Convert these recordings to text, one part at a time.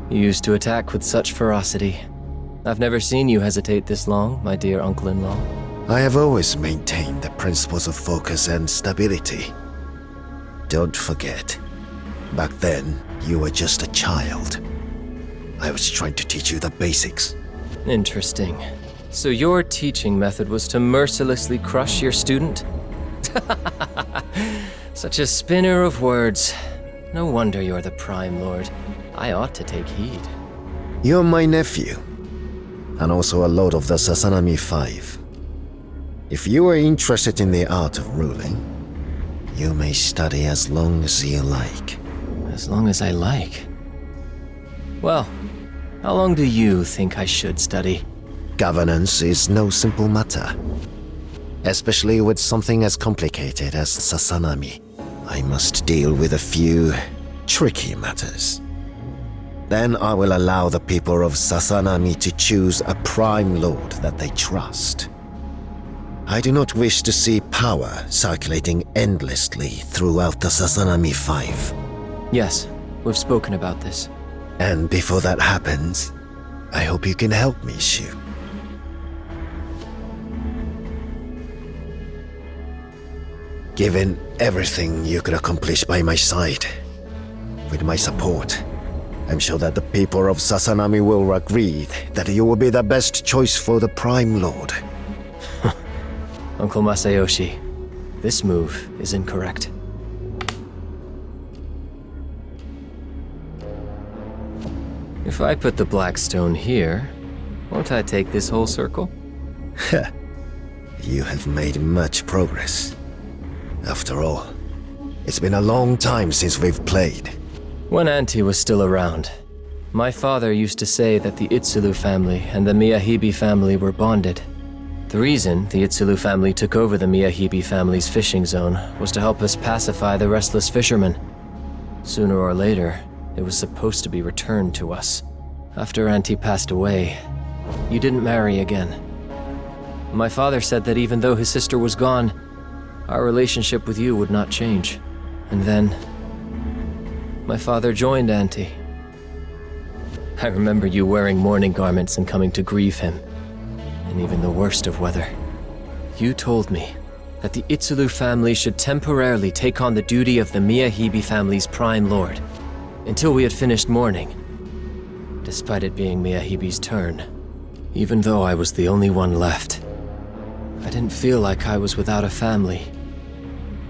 You used to attack with such ferocity. I've never seen you hesitate this long, my dear uncle-in-law. I have always maintained the principles of focus and stability. Don't forget, back then, you were just a child. I was trying to teach you the basics. Interesting. So your teaching method was to mercilessly crush your student? Such a spinner of words. No wonder you're the Prime Lord. I ought to take heed. You're my nephew, and also a lord of the Sasanami Five. If you are interested in the art of ruling, you may study as long as you like. As long as I like? Well, how long do you think I should study? Governance is no simple matter. Especially with something as complicated as Sasanami. I must deal with a few tricky matters. Then I will allow the people of Sasanami to choose a prime lord that they trust. I do not wish to see power circulating endlessly throughout the Sasanami Five. Yes, we've spoken about this. And before that happens, I hope you can help me, Shu. Given everything you could accomplish by my side, with my support, I'm sure that the people of Sasanami will agree that you will be the best choice for the Prime Lord. Uncle Masayoshi, this move is incorrect. If I put the black stone here, won't I take this whole circle? You have made much progress. After all, it's been a long time since we've played. When Auntie was still around, my father used to say that the Itsulu family and the Miyahibe family were bonded. The reason the Itsulu family took over the Miyahibe family's fishing zone was to help us pacify the restless fishermen. Sooner or later, it was supposed to be returned to us. After Auntie passed away, you didn't marry again. My father said that even though his sister was gone, our relationship with you would not change. And then, my father joined Auntie. I remember you wearing mourning garments and coming to grieve him. In even the worst of weather. You told me that the Itsulu family should temporarily take on the duty of the Miyahibe family's prime lord, until we had finished mourning. Despite it being Miyahibe's turn, even though I was the only one left, I didn't feel like I was without a family,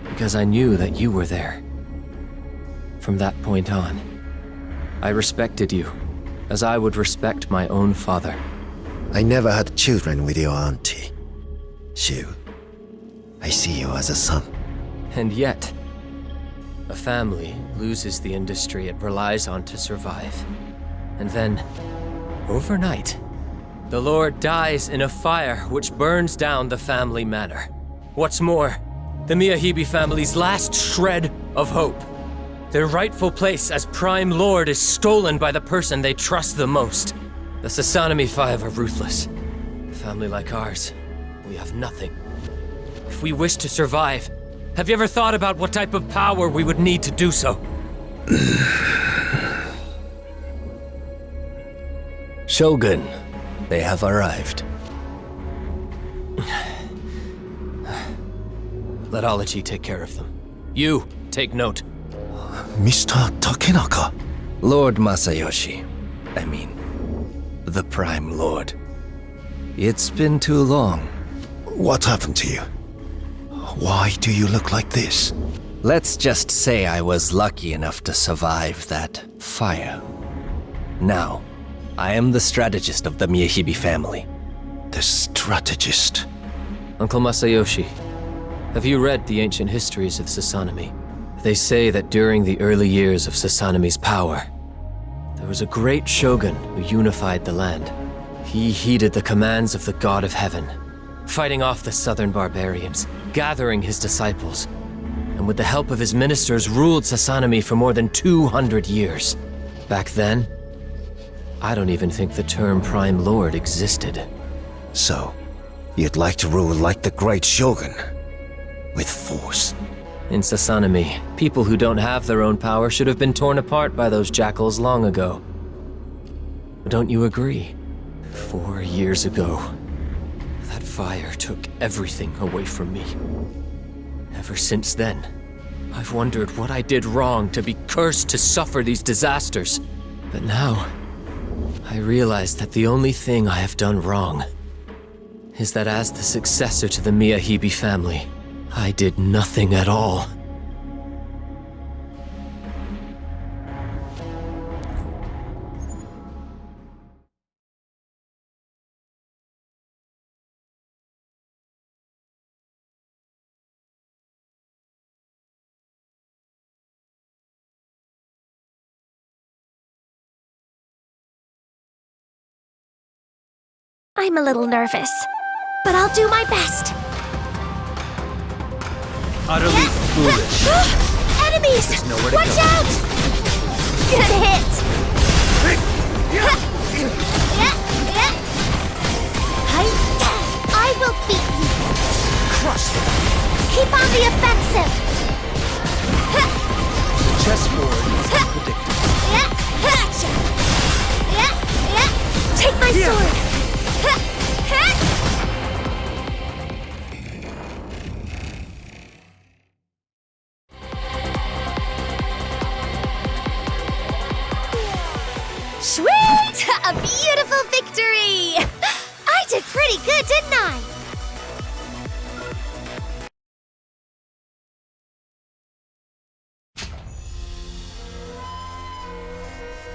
because I knew that you were there. From that point on, I respected you, as I would respect my own father. I never had children with your auntie. Shu, I see you as a son. And yet, a family loses the industry it relies on to survive. And then, overnight, the Lord dies in a fire which burns down the family manor. What's more, the Miyahibe family's last shred of hope. Their rightful place as Prime Lord is stolen by the person they trust the most. The Sasanami Five are ruthless. A family like ours, we have nothing. If we wish to survive, have you ever thought about what type of power we would need to do so? Shogun, they have arrived. Let Ology take care of them. You, take note. Mr. Takenaka. Lord Masayoshi, I mean, the Prime Lord. It's been too long. What happened to you? Why do you look like this? Let's just say I was lucky enough to survive that fire. Now, I am the strategist of the Miyahibe family. The strategist? Uncle Masayoshi, have you read the ancient histories of Sasanami? They say that during the early years of Sasanami's power, there was a great shogun who unified the land. He heeded the commands of the God of Heaven, fighting off the southern barbarians, gathering his disciples, and with the help of his ministers ruled Sasanami for more than 200 years. Back then, I don't even think the term Prime Lord existed. So, you'd like to rule like the great shogun? With force? In Sasanami, people who don't have their own power should have been torn apart by those jackals long ago. Don't you agree? 4 years ago, that fire took everything away from me. Ever since then, I've wondered what I did wrong to be cursed to suffer these disasters. But now, I realize that the only thing I have done wrong is that as the successor to the Miyahibe family, I did nothing at all. I'm a little nervous, but I'll do my best. Utterly foolish. Enemies! There's nowhere to Watch go. out! Good hit! I will beat you. Crush them. Keep on the offensive. The chessboard is unpredictable. Gotcha. Take my sword. Sweet! A beautiful victory! I did pretty good, didn't I?